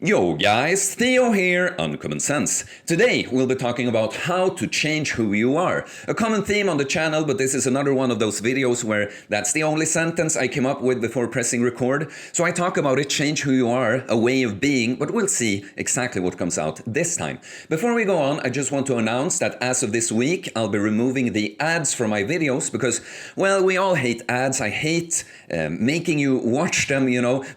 Yo guys, Theo here, Uncommon Sense. Today we'll be talking about how to change who you are. A common theme on the channel, but this is another one of those videos where that's the only sentence I came up with before pressing record. So I talk about it, change who you are, a way of being, but we'll see exactly what comes out this time. Before we go on, I just want to announce that as of this week, I'll be removing the ads from my videos because, well, we all hate ads. I hate making you watch them,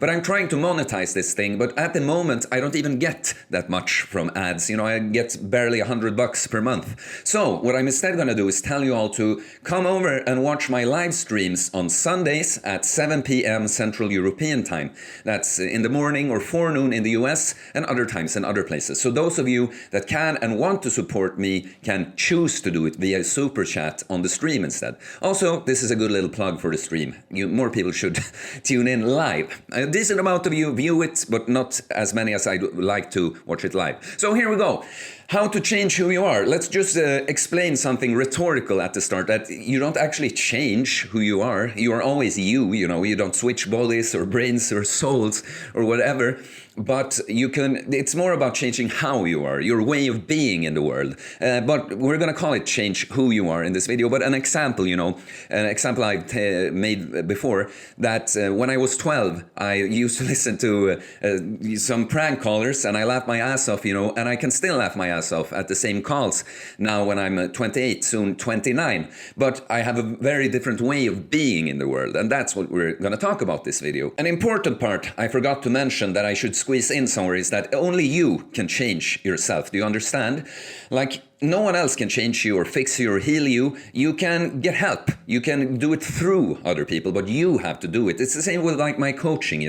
but I'm trying to monetize this thing, but at the moment, I don't even get that much from ads. I get barely $100 per month. So what I'm instead going to do is tell you all to come over and watch my live streams on Sundays at 7 p.m. Central European Time. That's in the morning or forenoon in the US and other times in other places. So those of you that can and want to support me can choose to do it via Super Chat on the stream instead. Also, this is a good little plug for the stream. More people should tune in live. A decent amount of you view it, but not as many as I'd like to watch it live. So here we go. How to change who you are. Let's just explain something rhetorical at the start, that you don't actually change who you are. You are always you, you don't switch bodies or brains or souls or whatever. But it's more about changing how you are, your way of being in the world. But we're going to call it change who you are in this video. But an example, an example I've made before, that when I was 12, I used to listen to some prank callers and I laughed my ass off, and I can still laugh my ass off at the same calls now when I'm 28, soon 29. But I have a very different way of being in the world. And that's what we're going to talk about this video. An important part I forgot to mention that I should squeeze in somewhere is that only you can change yourself. Do you understand? Like, no one else can change you or fix you or heal you. You can get help. You can do it through other people, but you have to do it. It's the same with like my coaching,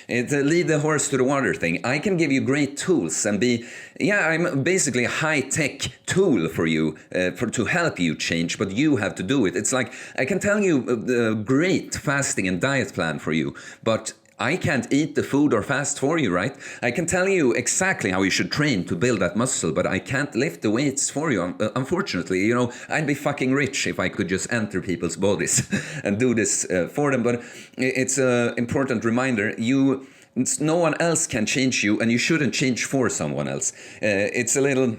It's a lead the horse to the water thing. I can give you great tools and I'm basically a high-tech tool for you, to help you change, but you have to do it. It's like, I can tell you a great fasting and diet plan for you, but I can't eat the food or fast for you, right? I can tell you exactly how you should train to build that muscle, but I can't lift the weights for you. Unfortunately, I'd be fucking rich if I could just enter people's bodies and do this for them. But it's an important reminder. No one else can change you, and you shouldn't change for someone else. It's a little,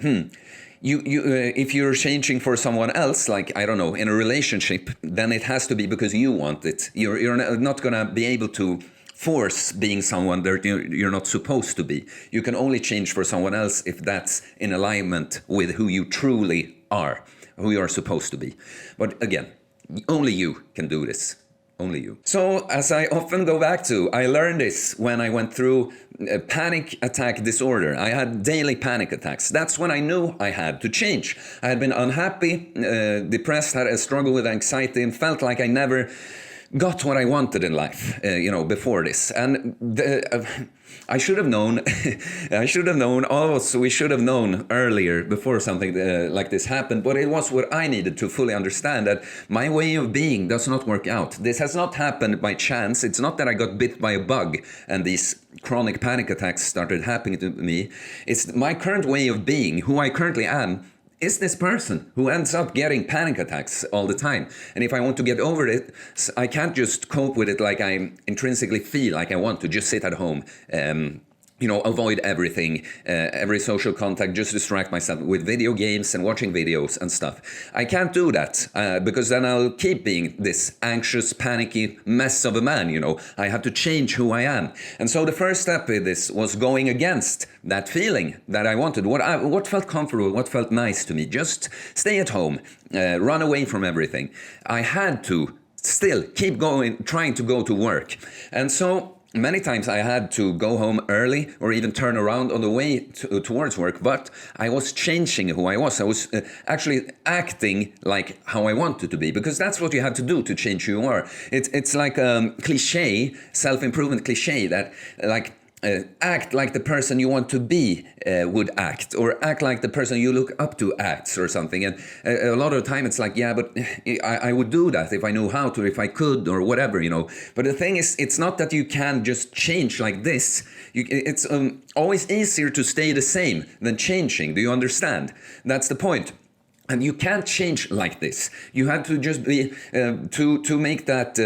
if you're changing for someone else, like, I don't know, in a relationship, then it has to be because you want it. You're not going to be able to force being someone that you're not supposed to be. You can only change for someone else if that's in alignment with who you truly are, who you are supposed to be. But again, only you can do this. Only you. So, as I often go back to, I learned this when I went through a panic attack disorder. I had daily panic attacks. That's when I knew I had to change. I had been unhappy, depressed, had a struggle with anxiety, and felt like I never got what I wanted in life, before this. And I should have known, all of us, we should have known earlier before something like this happened, but it was what I needed to fully understand, that my way of being does not work out. This has not happened by chance. It's not that I got bit by a bug and these chronic panic attacks started happening to me. It's my current way of being, who I currently am, is this person who ends up getting panic attacks all the time. And if I want to get over it, I can't just cope with it like I intrinsically feel like I want to, just sit at home, avoid everything, every social contact, just distract myself with video games and watching videos and stuff. I can't do that because then I'll keep being this anxious, panicky mess of a man, I have to change who I am. And so the first step in this was going against that feeling that I wanted, what felt comfortable, what felt nice to me. Just stay at home, run away from everything. I had to still keep going, trying to go to work. And so many times I had to go home early or even turn around on the way towards work, but I was changing who I was. I was actually acting like how I wanted to be, because that's what you have to do to change who you are. It's like a cliche, self-improvement cliche, that like, act like the person you want to be would act, or act like the person you look up to acts, or something. And a lot of the time it's like, yeah, but I would do that if I knew how to, if I could, or whatever, But the thing is, it's not that you can just change like this. It's always easier to stay the same than changing. Do you understand? That's the point. And you can't change like this. You have to just be, to make that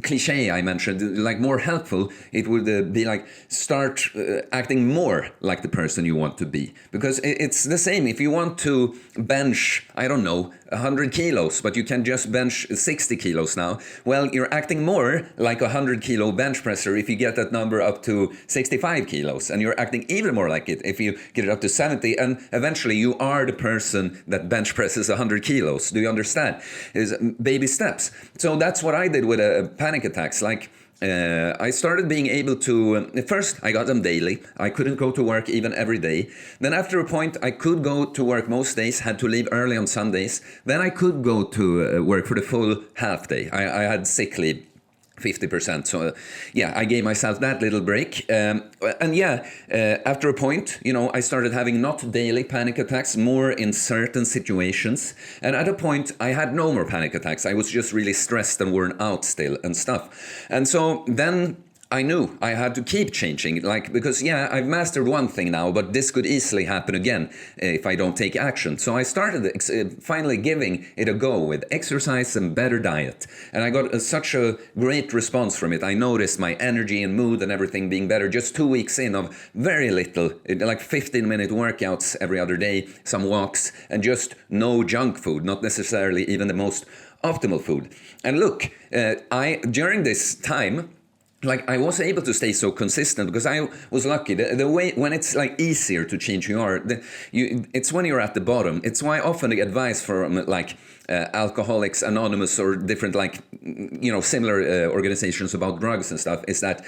cliche I mentioned, like more helpful, it would be like start acting more like the person you want to be. Because it's the same. If you want to bench, I don't know, 100 kilos, but you can just bench 60 kilos now, well, you're acting more like a 100 kilo bench presser if you get that number up to 65 kilos. And you're acting even more like it if you get it up to 70. And eventually you are the person that bench presses 100 kilos. Do you understand? It's baby steps. So that's what I did with panic attacks. Like, I started being able to, first I got them daily. I couldn't go to work even every day. Then after a point I could go to work most days, had to leave early on Sundays. Then I could go to work for the full half day. I had sick leave. 50%. So yeah, I gave myself that little break. And yeah, after a point, you know, I started having not daily panic attacks, more in certain situations. And at a point, I had no more panic attacks. I was just really stressed and worn out still and stuff. And so then I knew I had to keep changing, like, because yeah, I've mastered one thing now, but this could easily happen again if I don't take action. So I started finally giving it a go with exercise and better diet. And I got such a great response from it. I noticed my energy and mood and everything being better just 2 weeks in of very little, like 15-minute workouts every other day, some walks, and just no junk food, not necessarily even the most optimal food. And look, during this time, like, I was able to stay so consistent because I was lucky. The way when it's like easier to change who you are, it's when you're at the bottom. It's why often the advice from like Alcoholics Anonymous or different, like, you know, similar organizations about drugs and stuff is that,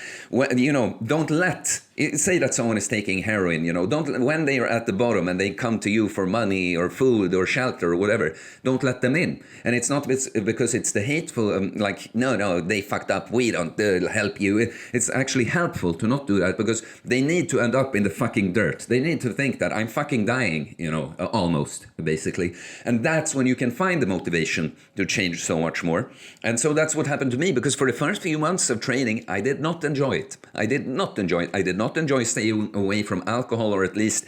you know, don't let, say that someone is taking heroin, you know, don't, when they are at the bottom and they come to you for money or food or shelter or whatever, don't let them in. And it's not because it's the hateful, like, no, they fucked up, we don't help you. It's actually helpful to not do that because they need to end up in the fucking dirt. They need to think that I'm fucking dying, you know, almost, basically. And that's when you can find the motivation to change so much more. And so that's what happened to me, because for the first few months of training, I did not enjoy it. I did not enjoy staying away from alcohol, or at least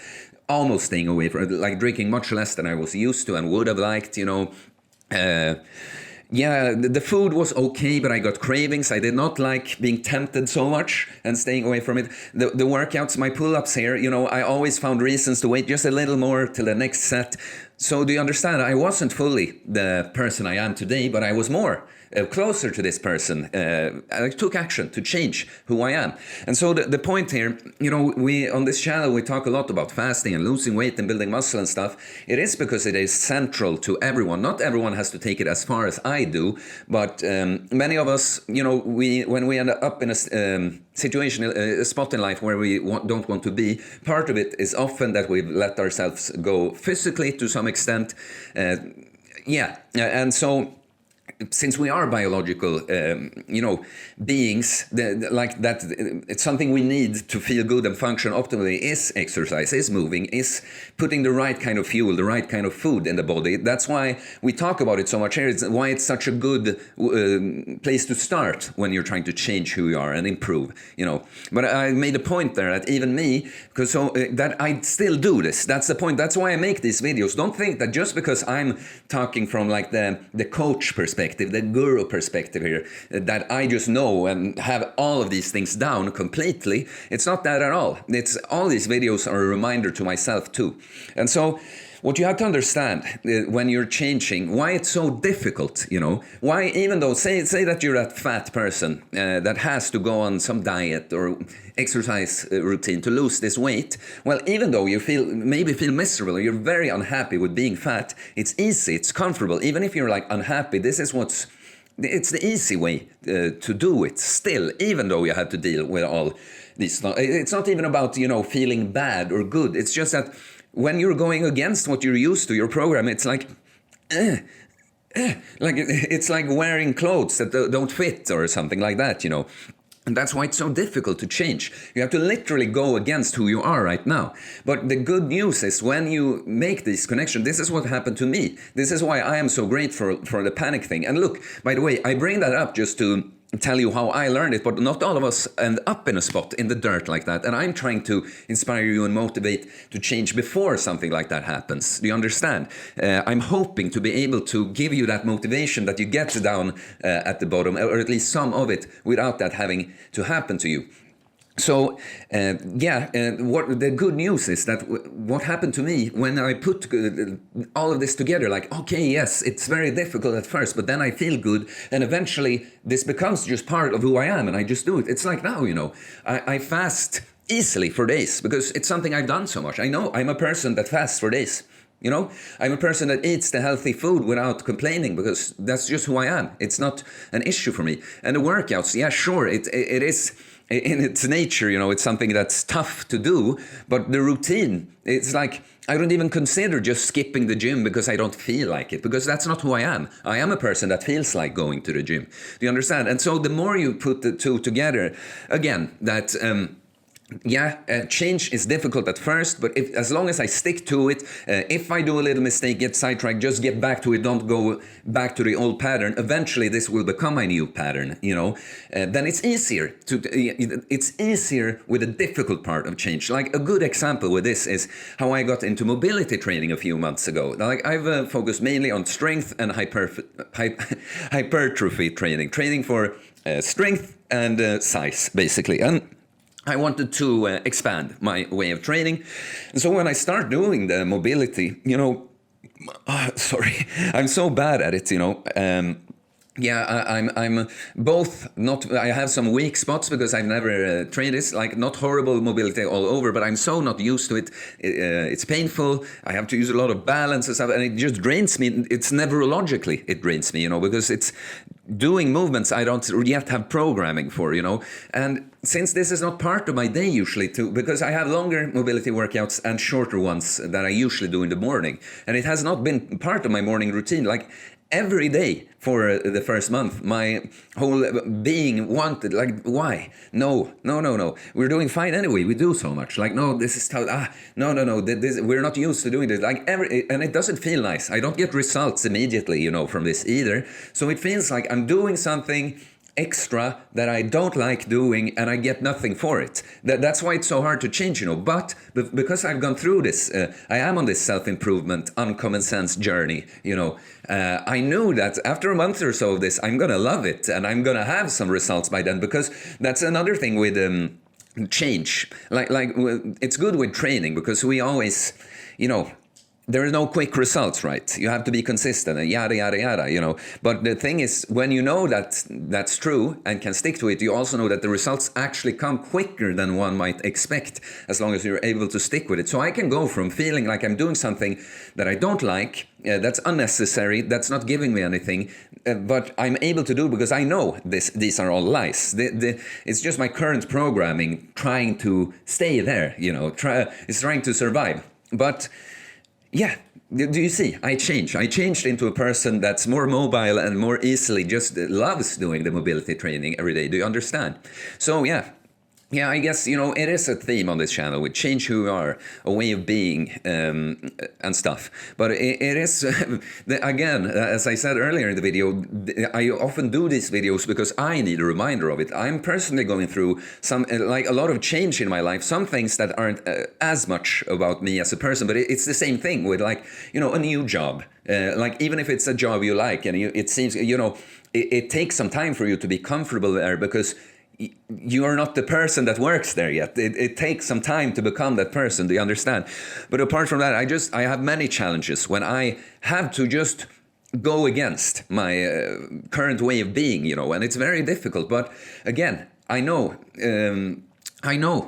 almost staying away from it, like drinking much less than I was used to and would have liked, you know. Yeah, the food was okay, but I got cravings. I did not like being tempted so much and staying away from it. The workouts, my pull-ups here, you know, I always found reasons to wait just a little more till the next set. So do you understand? I wasn't fully the person I am today, but I was more closer to this person. I took action to change who I am. And so the point here, you know, we on this channel, we talk a lot about fasting and losing weight and building muscle and stuff. It is because it is central to everyone. Not everyone has to take it as far as I do, but many of us, you know, when we end up in a situation, a spot in life where we don't want to be, part of it is often that we've let ourselves go physically to some extent. And so since we are biological, you know, beings, like that, it's something we need to feel good and function optimally is exercise, is moving, is putting the right kind of fuel, the right kind of food in the body. That's why we talk about it so much here. It's why it's such a good place to start when you're trying to change who you are and improve, you know. But I made a point there that even me, because that I still do this. That's the point. That's why I make these videos. Don't think that just because I'm talking from like the coach perspective, the guru perspective here, that I just know and have all of these things down completely. It's not that at all. It's all these videos are a reminder to myself too. And so what you have to understand when you're changing, why it's so difficult, you know, why even though, say that you're that fat person that has to go on some diet or exercise routine to lose this weight, well, even though you maybe feel miserable or you're very unhappy with being fat, it's easy, it's comfortable. Even if you're like unhappy, it's the easy way to do it still, even though you have to deal with all these. It's not even about, you know, feeling bad or good. It's just that when you're going against what you're used to, your program, it's like, like it's like wearing clothes that don't fit or something like that, you know. And that's why it's so difficult to change. You have to literally go against who you are right now. But the good news is when you make this connection, this is what happened to me. This is why I am so grateful for the panic thing. And look, by the way, I bring that up just to tell you how I learned it, but not all of us end up in a spot in the dirt like that. And I'm trying to inspire you and motivate to change before something like that happens. Do you understand? I'm hoping to be able to give you that motivation that you get down at the bottom, or at least some of it, without that having to happen to you. So, what the good news is that what happened to me when I put all of this together, like, okay, yes, it's very difficult at first, but then I feel good, and eventually this becomes just part of who I am, and I just do it. It's like now, I fast easily for days because it's something I've done so much. I know I'm a person that fasts for days. I'm a person that eats the healthy food without complaining because that's just who I am. It's not an issue for me. And the workouts, yeah, sure, it is in its nature, it's something that's tough to do, but the routine, it's like, I don't even consider just skipping the gym because I don't feel like it, because that's not who I am. I am a person that feels like going to the gym. Do you understand? And so the more you put the two together, again, that change is difficult at first, but as long as I stick to it, if I do a little mistake, get sidetracked, just get back to it, don't go back to the old pattern, eventually this will become my new pattern, then it's easier it's easier with the difficult part of change. Like a good example with this is how I got into mobility training a few months ago. Like I've focused mainly on strength and hypertrophy training for strength and size, basically. And I wanted to expand my way of training. And so when I start doing the mobility, sorry, I'm so bad at it, I'm both not. I have some weak spots because I've never trained this. Like not horrible mobility all over, but I'm so not used to it. It's painful. I have to use a lot of balance and stuff, and it just drains me. It's neurologically it drains me, because it's doing movements I don't yet have programming for, And since this is not part of my day usually, because I have longer mobility workouts and shorter ones that I usually do in the morning, and it has not been part of my morning routine. Like every day for the first month, my whole being wanted, like, why? No. We're doing fine anyway. We do so much. Like, no, this is tough. No. We're not used to doing this. Like, and it doesn't feel nice. I don't get results immediately, from this either. So it feels like I'm doing something extra that I don't like doing, and I get nothing for it. That's why it's so hard to change, But because I've gone through this, I am on this self-improvement, uncommon sense journey, I knew that after a month or so of this, I'm gonna love it, and I'm gonna have some results by then, because that's another thing with change. Like it's good with training, because we always, there are no quick results, right? You have to be consistent and yada, yada, yada, But the thing is, when you know that that's true and can stick to it, you also know that the results actually come quicker than one might expect, as long as you're able to stick with it. So I can go from feeling like I'm doing something that I don't like, that's unnecessary, that's not giving me anything, but I'm able to do because I know these are all lies. It's just my current programming trying to stay there, it's trying to survive. But yeah, do you see? I changed into a person that's more mobile and more easily just loves doing the mobility training every day. Do you understand? So yeah, I guess, it is a theme on this channel with change who you are, a way of being, and stuff. But it is, again, as I said earlier in the video, I often do these videos because I need a reminder of it. I'm personally going through a lot of change in my life, some things that aren't as much about me as a person, but it's the same thing with a new job. Even if it's a job you like, and it seems, it takes some time for you to be comfortable there, because you are not the person that works there yet. It takes some time to become that person. Do you understand? But apart from that, I have many challenges when I have to just go against my current way of being, and it's very difficult. But again, I know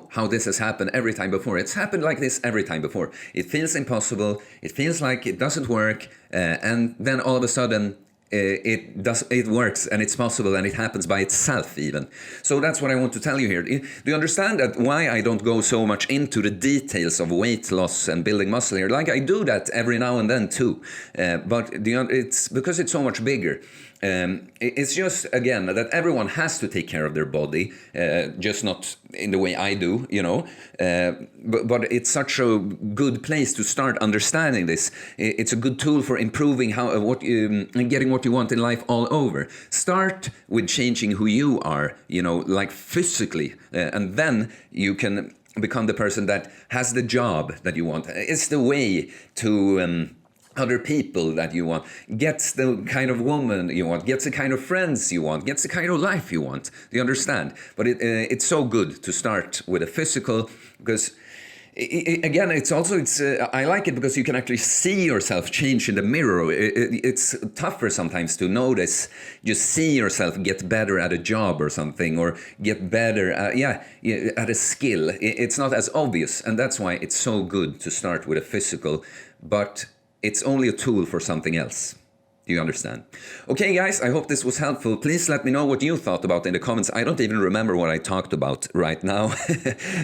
how this has happened every time before. It's happened like this every time before. It feels impossible. It feels like it doesn't work. And then all of a sudden, it works, and it's possible, and it happens by itself even. So that's what I want to tell you here. Do you understand that why I don't go so much into the details of weight loss and building muscle here? Like I do that every now and then too, but it's because it's so much bigger. It's just, again, that everyone has to take care of their body, just not in the way I do, you know. But it's such a good place to start understanding this. It's a good tool for improving and getting what you want in life all over. Start with changing who you are, you know, like physically, and then you can become the person that has the job that you want. It's the way to other people that you want, gets the kind of woman you want, gets the kind of friends you want, gets the kind of life you want. Do you understand? But it's so good to start with a physical, because again, I like it because you can actually see yourself change in the mirror. It's tougher sometimes to notice. Just see yourself get better at a job or something, or get better at a skill. It's not as obvious, and that's why it's so good to start with a physical, but it's only a tool for something else. Do you understand? Okay, guys, I hope this was helpful. Please let me know what you thought about in the comments. I don't even remember what I talked about right now.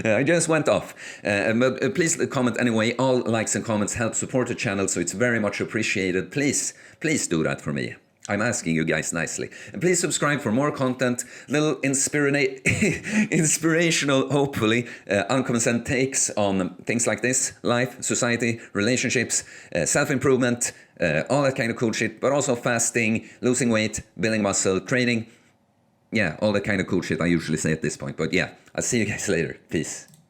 I just went off. But please comment anyway. All likes and comments help support the channel, so it's very much appreciated. Please do that for me. I'm asking you guys nicely. And please subscribe for more content, little inspirational, hopefully, uncommon sense takes on things like this: life, society, relationships, self-improvement, all that kind of cool shit, but also fasting, losing weight, building muscle, training. Yeah, all that kind of cool shit I usually say at this point. But yeah, I'll see you guys later. Peace.